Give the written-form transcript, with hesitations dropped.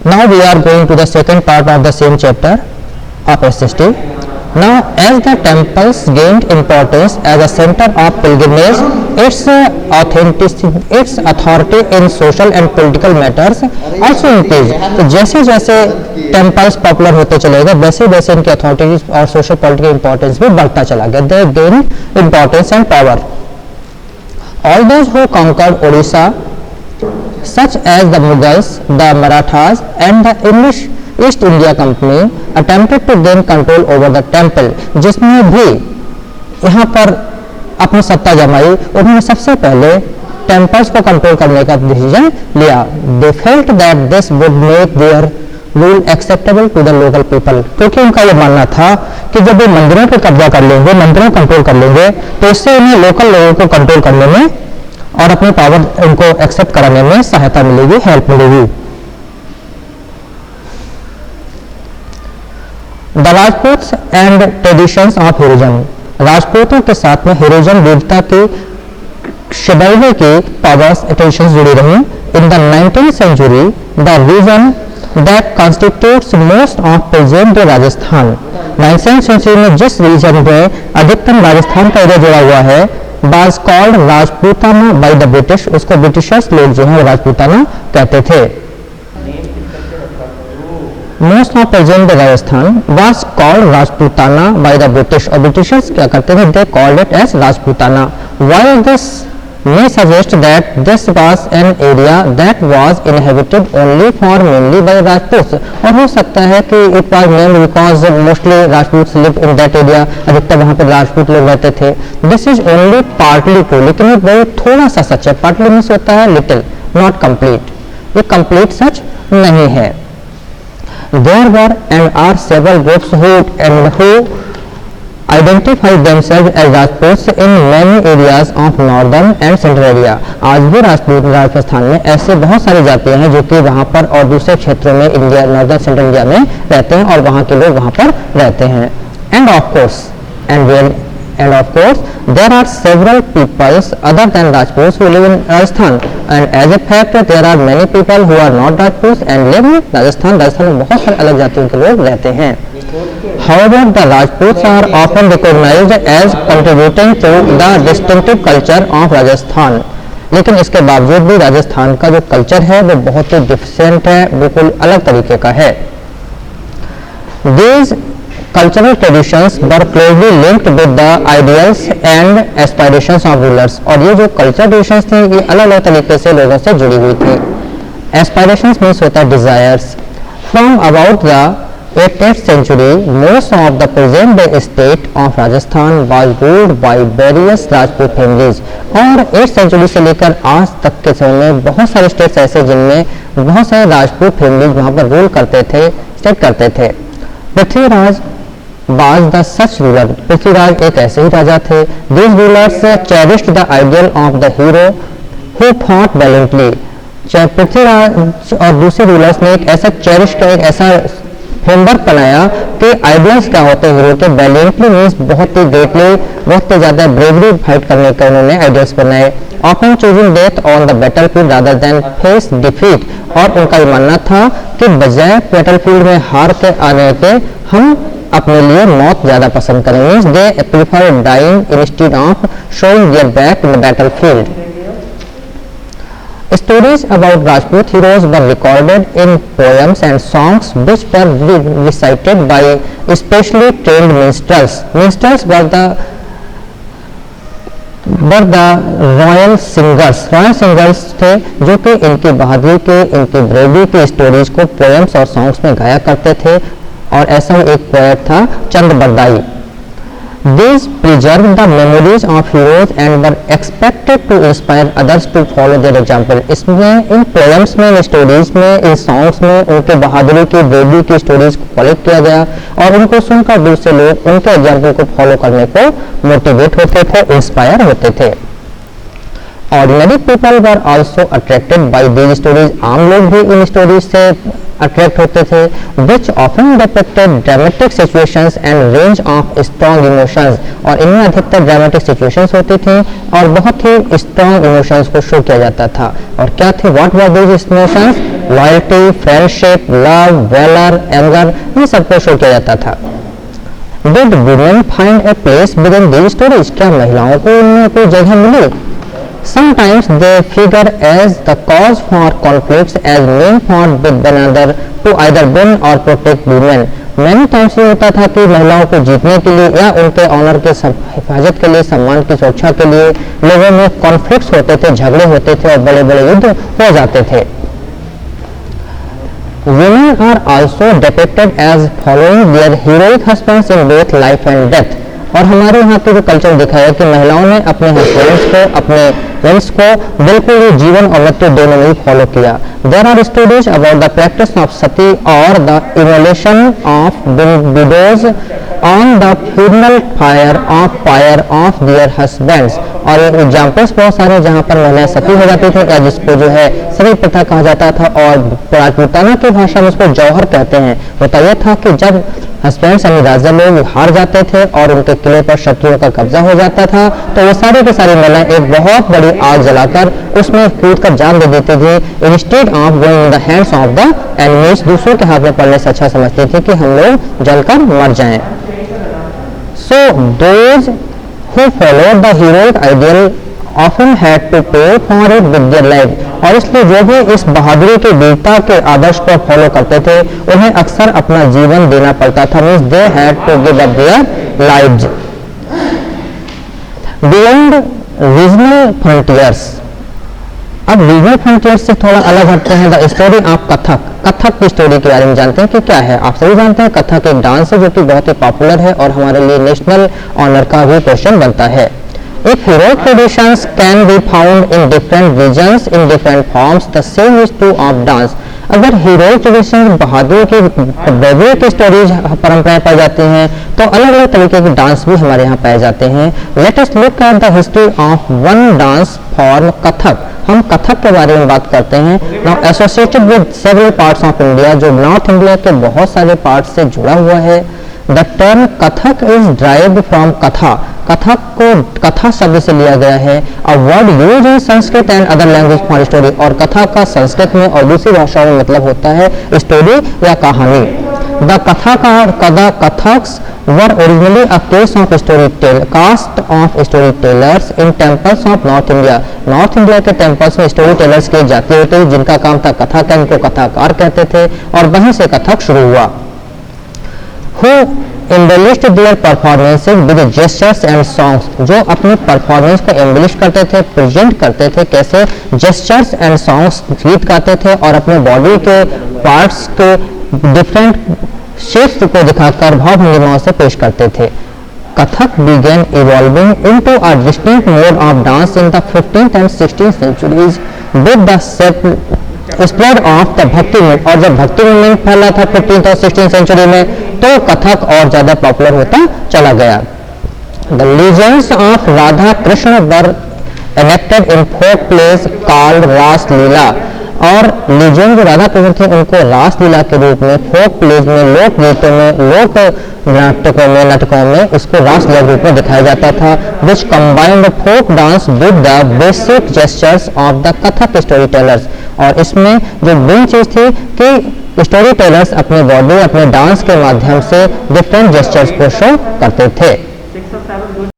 Now we are going to the second part of the same chapter of SST. Now, as the temples gained importance as a center of pilgrimage, its authority in social and political matters also increased. तो जैसे जैसे temples popular होते चले गए, वैसे वैसे इनकी authority और सोशल पॉलिटिकल इंपॉर्टेंस भी बढ़ता चला गया. They gained importance and power. All those who conquered Odisha, such as the Mughals, the Marathas, and the English East India Company attempted to gain control over the temple, जिसने भी यहाँ पर अपनी सत्ता जमाई, उन्होंने सबसे पहले टेम्पल्स को कंट्रोल करने का डिसीजन लिया. They felt that this would make their rule acceptable to the local people, क्योंकि उनका ये मानना था कि जब वो मंदिरों पर कब्जा कर लेंगे, मंदिरों को कंट्रोल कर लेंगे, तो इससे उन्हें लोकल लोगों को कंट्रोल करने में और अपनी पावर उनको एक्सेप्ट कराने में सहायता मिलेगी, हेल्प मिलेगी. The Rajput and traditions of heroism, राजपूतों के साथ में हेरोइज्म वीरता के शिवालय के पावर्स ट्रेडिशंस जुड़ी रही. In the 19th century the region that constitutes most of present day Rajasthan, 19th century में जिस रीजन में अधिकतम राजस्थान का एरिया जुड़ा हुआ है, was called Rajputana by the British, उसको ब्रिटिशर्स लोग जो है राजपूताना कहते थे. Most of present Rajasthan was called Rajputana by the British, और ब्रिटिशर्स क्या करते थे, they called it as Rajputana. While this may suggest that this was an area that was inhabited only for mainly by Rajputs, और हो सकता है कि it was named because mostly Rajputs lived in that area, अधिकतर वहाँ पर राजपूत लोग रहते थे. This is only partly true, लेकिन ये बहुत थोड़ा सा सच है. partly मीन्स होता है little, not complete, ये complete सच नहीं है. There were and are several groups who identify themselves as Rajputs in many areas of northern and central area. आज भी राजपूत राजस्थान में ऐसे बहुत सारी जातियां हैं जो कि वहाँ पर और दूसरे क्षेत्रों में इंडिया, नॉर्दर्न सेंट्रल इंडिया में रहते हैं और वहाँ के लोग वहाँ पर रहते हैं. And of course there are several peoples other than Rajputs who live in Rajasthan, and as a fact there are many people who are not Rajputs and live in Rajasthan. Rajasthan में बहुत सारे अलग जातियों के लोग रहते हैं. However, the Rajputs are often recognized as contributing to the distinctive culture of Rajasthan. लेकिन इसके बावजूद भी राजस्थान का जो कल्चर है वो बहुत ही डिफरेंट है, बिल्कुल अलग तरीके का है. These cultural traditions were closely linked with the ideals and aspirations of rulers. और ये जो cultural traditions थे ये अलग अलग तरीके से लोगों से जुड़ी हुई थी. Aspirations means होता है desires. From about the 18th century, most of the present day state of Rajasthan was ruled by various Rajput families. और 8th century से लेकर आज तक के समय में बहुत सारे स्टेट्स ऐसे जिनमें बहुत सारे राजपूत फैमिलीज वहाँ पर रूल करते थे, स्टेट करते थे. Prithviraj was the such ruler. Prithviraj एक ऐसे ही राजा थे. These rulers cherished the ideal of the hero who fought valiantly. Prithviraj और दूसरे रूलर्स ने एक ऐसा चेरिश का एक ऐसा फ्रेमवर्क बनाया कि आइडियल्स क्या होते हैं हीरो के. वैलेंटली मीन्स बहुत ही ग्रेटली, बहुत ही ज़्यादा ब्रेवरी फाइट करने का उन्होंने आइडियल्स बनाए. Often choosing death on the battlefield rather than face defeat, और उनका ये मानना था कि बजाय बैटलफील्ड में हार के आने के हम अपने लिए मौत ज़्यादा पसंद करेंगे. They prefer dying instead of showing their back in the battlefield. Stories about Rajput heroes were recorded in poems and songs which were recited by specially trained minstrels. Minstrels were the royal singers. Royal singers थे जो कि इनकी बहादुरी के, इनकी bravery के stories को poems और सॉन्ग्स में गाया करते थे. और ऐसा एक पोएट था चंद Bardai. These preserved the memories of heroes and were expected to inspire others to follow their example. इसमें इन पोएम्स में, इन स्टोरीज में, इन सॉन्ग्स में उनके बहादुरी की, ब्रेवरी की स्टोरीज को कलेक्ट किया गया और उनको सुनकर दूसरे लोग उनके एग्जाम्पल को फॉलो करने को मोटिवेट होते थे, इंस्पायर होते थे. Ordinary people were also attracted by these stories. आम लोग भी इन स्टोरीज से अट्रैक्ट होते थे, which often depicted dramatic situations and range of strong emotions, और इनमें अधिकतर ड्रामेटिक सिचुएशंस होती थी और बहुत ही स्ट्रॉन्ग इमोशंस को शो किया जाता था। और क्या थे, what were these emotions? Loyalty, friendship, love, valour, anger, ये सबको शो किया जाता था। Did women find a place within these stories? क्या महिलाओं को इनमें कोई जगह मिली? Sometimes they figure as the cause for conflicts as men fought with one another to either win or protect women. Many times ये होता था कि महिलाओं को जीतने के लिए या उनके ऑनर के हिफाजत के लिए, सम्मान की सुरक्षा के लिए लोगों में कॉन्फ्लिक्ट्स होते थे, झगड़े होते थे और बड़े-बड़े युद्ध हो जाते थे। Women are also depicted as following their heroic husbands in both life and death. और हमारे यहाँ पे जो कल्चर दिखाया है कि महिलाओं ने अपने हस्बैंड्स को, अपने फ्रेंड्स को बिल्कुल ही जीवन और मृत्यु दोनों में फॉलो किया। There are stories about the practice of sati or the immolation of widows on the funeral pyre of their husbands. और एग्जाम्पल्स बहुत सारे जहाँ पर महिलाएं सती हो जाती थी या जिसको जो है सती प्रथा कहा जाता था, और राजपूताना की भाषा में उसको जौहर कहते हैं। होता यह था कि जब हस्बैंड्स यानी राजा लोग हार जाते थे और उनके किले पर शत्रुओं का कब्जा हो जाता था, तो वो सारे के सारी महिलाएं एक बहुत बड़ी आग जलाकर उसमें कूद कर जान दे देती थी। Instead of going in the hands of the enemies, दूसरों के हाथ में पड़ने से अच्छा समझती थी कि हम लोग जलकर मर जाएं। So those who followed the heroic ideal often had to pay for it with their life. और इसलिए जो भी इस बहादुरी के वीरता के आदर्श को फॉलो करते थे उन्हें अक्सर अपना जीवन देना पड़ता था। Means they had to give up their lives. Beyond regional frontiers, अब रीजनल फ्रंटियर्स से थोड़ा अलग हटते हैं। The story of Kathak, Kathak की स्टोरी के बारे में जानते हैं कि क्या है। आप सभी जानते हैं कथक एक डांस है जो कि बहुत ही पॉपुलर है और हमारे लिए नेशनल ऑनर का भी क्वेश्चन बनता है। If heroic traditions can be found in different regions in different forms, the same is true of dance. अगर हीरोइक ट्रेडिशन बहादुर की ब्रेवरी की स्टोरीज परंपराएं पाई जाती हैं तो अलग अलग तरीके के डांस भी हमारे यहाँ पाए जाते हैं। Let us look at the history of one dance form Kathak. हम कथक के बारे में बात करते हैं। Now associated with several parts of India, जो नॉर्थ इंडिया के बहुत सारे पार्ट्स से जुड़ा हुआ है। The term Kathak is derived from कथा, कथक को कथा शब्द से लिया गया है। A word use in Sanskrit and other language for story, और कथा का संस्कृत में और दूसरी भाषाओं में मतलब होता है स्टोरी या कहानी। The Kathaks were originally a caste of story tellers in temples of North India. North India के टेम्पल्स में स्टोरी टेलर्स की जाति होती है जिनका काम था कथा का, इनको कथाकार कहते थे और वहीं से कथक शुरू हुआ। Who embellished their performances with gestures and songs, जो अपने परफॉर्मेंस को एम्बेलिश करते थे, प्रेजेंट करते थे, कैसे जेस्चर्स एंड सॉन्ग्स गीत गाते थे और अपने बॉडी के पार्ट्स के डिफरेंट शेप्स को दिखाकर भाव भंगिमाओं से पेश करते थे। Kathak began evolving into a distinct mode of dance in the 15th and 16th centuries with the spread of the भक्ति मूवमेंट, और जब भक्ति मूवमेंट फैला था 15th और 16th सेंचुरी में तो कथक और ज्यादा पॉपुलर होता चला गया। The legends of Radha Krishna were enacted in folk plays called Ras Lila, और लीजेंड जो राधा कृष्ण थे उनको रास लीला के रूप में फोक प्लेज में, लोक गीतों में, लोक नाटकों में इसको रास लीला के रूप में दिखाया जाता था। Which combined folk dance with the basic gestures of the Kathak story tellers, और इसमें जो मेन चीज थी कि स्टोरी टेलर्स अपने बॉडी, अपने डांस के माध्यम से डिफरेंट जेस्चर्स को शो करते थे।